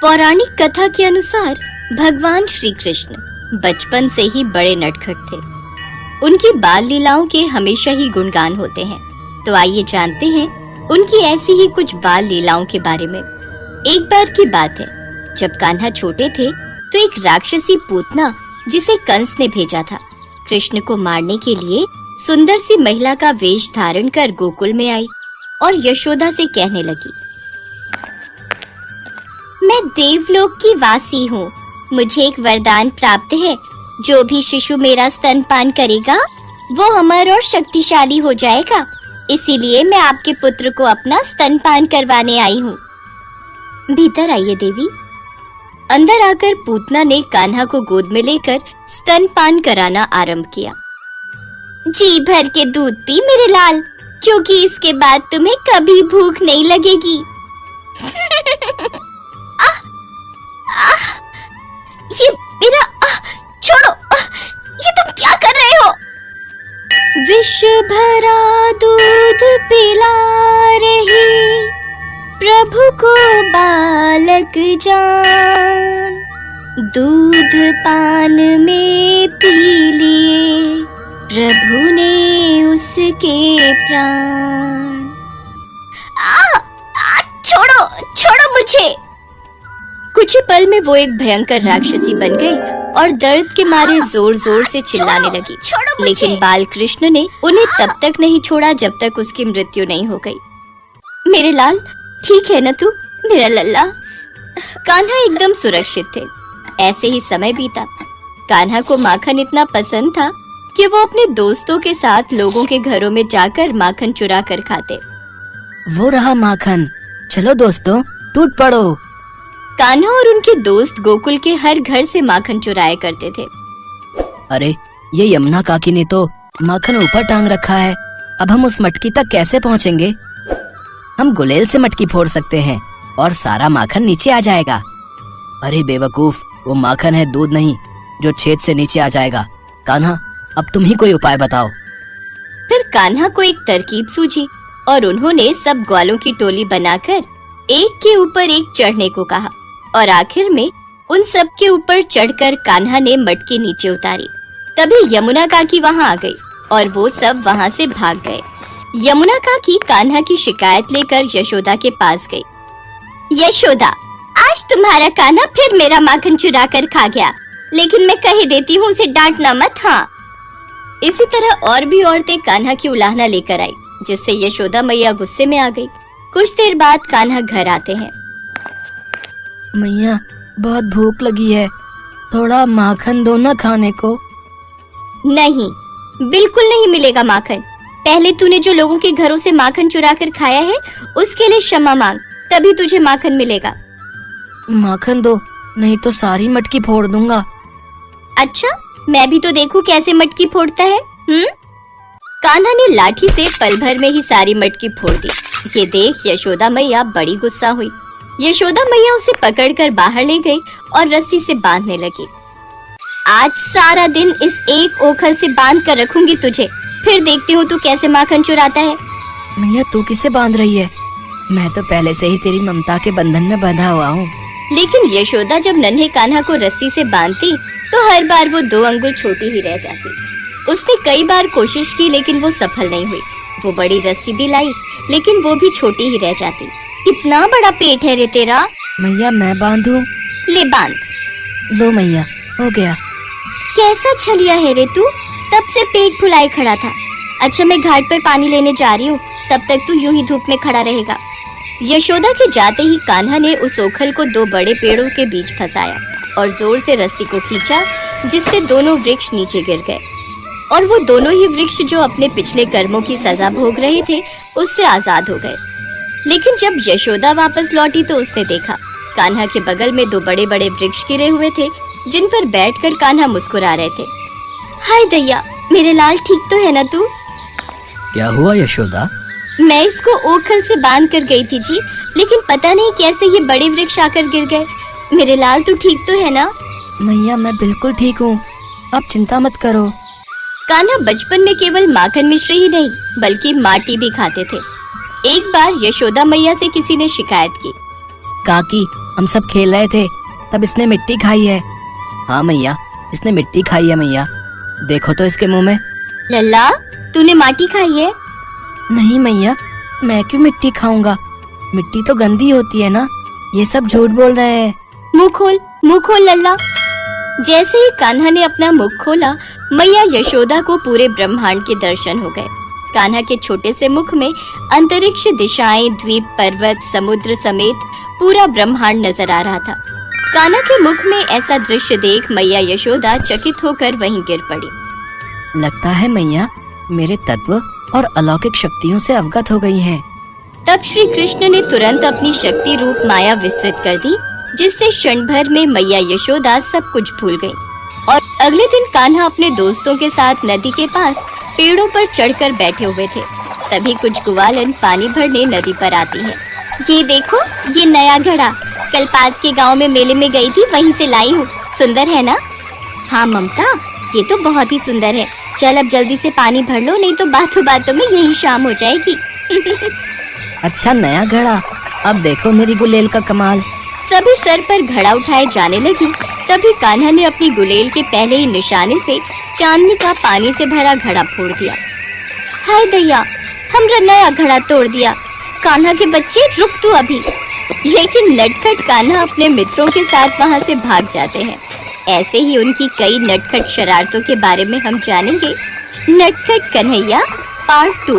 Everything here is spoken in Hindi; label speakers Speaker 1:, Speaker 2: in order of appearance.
Speaker 1: पौराणिक कथा के अनुसार भगवान श्री कृष्ण बचपन से ही बड़े नटखट थे। उनकी बाल लीलाओं के हमेशा ही गुणगान होते हैं। तो आइए जानते हैं उनकी ऐसी ही कुछ बाल लीलाओं के बारे में। एक बार की बात है, जब कान्हा छोटे थे तो एक राक्षसी पूतना जिसे कंस ने भेजा था, कृष्ण को मारने के लिए सुंदर सी महिला का वेश धारण कर गोकुल में आई और यशोदा से कहने लगी, मैं देवलोक की वासी हूँ। मुझे एक वरदान प्राप्त है, जो भी शिशु मेरा स्तनपान करेगा वो अमर और शक्तिशाली हो जाएगा। इसीलिए मैं आपके पुत्र को अपना स्तनपान करवाने आई हूँ। भीतर आइए देवी। अंदर आकर पूतना ने कान्हा को गोद में लेकर स्तनपान कराना आरंभ किया। जी भर के दूध पी मेरे लाल, क्योंकि इसके बाद तुम्हें कभी भूख नहीं लगेगी। ये मेरा छोड़ो, ये तुम क्या कर रहे हो? विष भरा दूध पिला रही प्रभु को बालक जान, दूध पान में पी लिए प्रभु ने उसके प्राण। छोड़ो छोड़ो मुझे। कुछ ही पल में वो एक भयंकर राक्षसी बन गई और दर्द के मारे जोर जोर से चिल्लाने लगी। लेकिन बाल कृष्ण ने उन्हें तब तक नहीं छोड़ा जब तक उसकी मृत्यु नहीं हो गई। मेरे लाल, ठीक है न तू, मेरा लल्ला? कान्हा एकदम सुरक्षित थे। ऐसे ही समय बीता। कान्हा को माखन इतना पसंद था कि वो अपने दोस्तों के साथ लोगों के घरों में जाकर माखन चुरा कर खाते।
Speaker 2: वो रहा माखन, चलो दोस्तों टूट पड़ो।
Speaker 1: कान्हा और उनके दोस्त गोकुल के हर घर से माखन चुराया करते थे।
Speaker 2: अरे ये यमुना काकी ने तो माखन ऊपर टांग रखा है, अब हम उस मटकी तक कैसे पहुँचेंगे? हम गुलेल से मटकी फोड़ सकते हैं और सारा माखन नीचे आ जाएगा। अरे बेवकूफ, वो माखन है, दूध नहीं, जो छेद से नीचे आ जाएगा। कान्हा, अब तुम ही कोई उपाय बताओ।
Speaker 1: फिर कान्हा को एक तरकीब सूझी और उन्होंने सब ग्वालों की टोली बनाकर एक के ऊपर एक चढ़ने को कहा और आखिर में उन सब के ऊपर चढ़कर कान्हा ने मटकी नीचे उतारी। तभी यमुना काकी वहां आ गई और वो सब वहां से भाग गए। यमुना काकी कान्हा की शिकायत लेकर यशोदा के पास गई। यशोदा, आज तुम्हारा कान्हा फिर मेरा माखन चुरा कर खा गया, लेकिन मैं कह देती हूँ उसे डांटना मत। हाँ। इसी तरह और भी औरतें कान्हा की उलाहना लेकर आई, जिससे यशोदा मैया गुस्से में आ गई। कुछ देर बाद कान्हा घर आते हैं।
Speaker 2: मैया, बहुत भूख लगी है, थोड़ा माखन दो ना खाने को।
Speaker 1: नहीं, बिल्कुल नहीं मिलेगा माखन। पहले तूने जो लोगों के घरों से माखन चुरा कर खाया है उसके लिए क्षमा मांग, तभी तुझे माखन मिलेगा।
Speaker 2: माखन दो, नहीं तो सारी मटकी फोड़ दूंगा।
Speaker 1: अच्छा, मैं भी तो देखूं कैसे मटकी फोड़ता है। कान्हा ने लाठी से पल भर में ही सारी मटकी फोड़ दी। ये देख यशोदा मैया बड़ी गुस्सा हुई। यशोदा मैया उसे पकड़कर बाहर ले गई और रस्सी से बांधने लगी। आज सारा दिन इस एक ओखल से बांध कर रखूंगी तुझे, फिर देखती हूँ तू कैसे माखन चुराता है।
Speaker 2: मैया, तू किसे बांध रही है? मैं तो पहले से ही तेरी ममता के बंधन में बंधा हुआ हूँ।
Speaker 1: लेकिन यशोदा जब नन्हे कान्हा को रस्सी से बांधती तो हर बार वो 2 अंगुल छोटी ही रह जाती। उसने कई बार कोशिश की लेकिन वो सफल नहीं हुई। वो बड़ी रस्सी भी लाई लेकिन वो भी छोटी ही रह जाती। कितना बड़ा पेट है रे तेरा।
Speaker 2: मैया, मैं बांधूं?
Speaker 1: ले बांध।
Speaker 2: लो मैया, हो गया।
Speaker 1: कैसा छलिया है रे तू, तब से पेट फुलाए खड़ा था। अच्छा, मैं घाट पर पानी लेने जा रही हूँ, तब तक तू यूं ही धूप में खड़ा रहेगा। यशोदा के जाते ही कान्हा ने उस ओखल को 2 बड़े पेड़ों के बीच फंसाया और जोर से रस्सी को खींचा, जिससे दोनों वृक्ष नीचे गिर गए और वो दोनों ही वृक्ष जो अपने पिछले कर्मों की सजा भोग रहे थे उससे आजाद हो गए। लेकिन जब यशोदा वापस लौटी तो उसने देखा कान्हा के बगल में 2 बड़े बड़े वृक्ष गिरे हुए थे, जिन पर बैठकर कान्हा मुस्कुरा रहे थे। हाय दैया, मेरे लाल, ठीक तो है ना तू?
Speaker 2: क्या हुआ यशोदा?
Speaker 1: मैं इसको ओखल से बांध कर गई थी जी, लेकिन पता नहीं कैसे ये बड़े वृक्ष आकर गिर गए। मेरे लाल, तू ठीक तो है ना?
Speaker 2: मैया, मैं बिल्कुल ठीक हूँ, आप चिंता मत करो।
Speaker 1: कान्हा बचपन में केवल माखन मिश्री ही नहीं बल्कि माटी भी खाते थे। एक बार यशोदा मैया से किसी ने शिकायत की।
Speaker 2: काकी, हम सब खेल रहे थे, तब इसने मिट्टी खाई है। हाँ मैया, इसने मिट्टी खाई है मैया, देखो तो इसके मुंह में।
Speaker 1: लल्ला, तूने माटी खाई है?
Speaker 2: नहीं मैया, मैं क्यों मिट्टी खाऊंगा, मिट्टी तो गंदी होती है ना, ये सब झूठ बोल रहे हैं।
Speaker 1: मुंह खोल लल्ला। जैसे ही कान्हा ने अपना मुख खोला, मैया यशोदा को पूरे ब्रह्मांड के दर्शन हो गए। कान्हा के छोटे से मुख में अंतरिक्ष, दिशाएं, द्वीप, पर्वत, समुद्र समेत पूरा ब्रह्मांड नजर आ रहा था। कान्हा के मुख में ऐसा दृश्य देख मैया यशोदा चकित होकर वहीं गिर पड़ी।
Speaker 2: लगता है मैया मेरे तत्व और अलौकिक शक्तियों से अवगत हो गई हैं।
Speaker 1: तब श्री कृष्ण ने तुरंत अपनी शक्ति रूप माया विस्तृत कर दी, जिससे क्षण भर में मैया यशोदा सब कुछ भूल गई। और अगले दिन कान्हा अपने दोस्तों के साथ नदी के पास पेड़ों पर चढ़कर बैठे हुए थे। तभी कुछ ग्वालन पानी भरने नदी पर आती है। ये देखो, ये नया घड़ा कल पास के गांव में मेले में गई थी, वहीं से लाई हूँ। सुंदर है ना? हाँ ममता, ये तो बहुत ही सुंदर है। चल अब जल्दी से पानी भर लो, नहीं तो बातों बातों में यही शाम हो जाएगी।
Speaker 2: अच्छा, नया घड़ा, अब देखो मेरी गुलेल का कमाल।
Speaker 1: सभी सर पर घड़ा उठाए जाने लगी। तभी कान्हा ने अपनी गुलेल के पहले ही निशाने से चांदनी का पानी से भरा घड़ा फोड़ दिया। हाय दैया, हमरा नया घड़ा तोड़ दिया। कान्हा के बच्चे, रुक तू अभी। लेकिन नटखट कान्हा अपने मित्रों के साथ वहां से भाग जाते हैं। ऐसे ही उनकी कई नटखट शरारतों के बारे में हम जानेंगे नटखट कन्हैया पार्ट 2।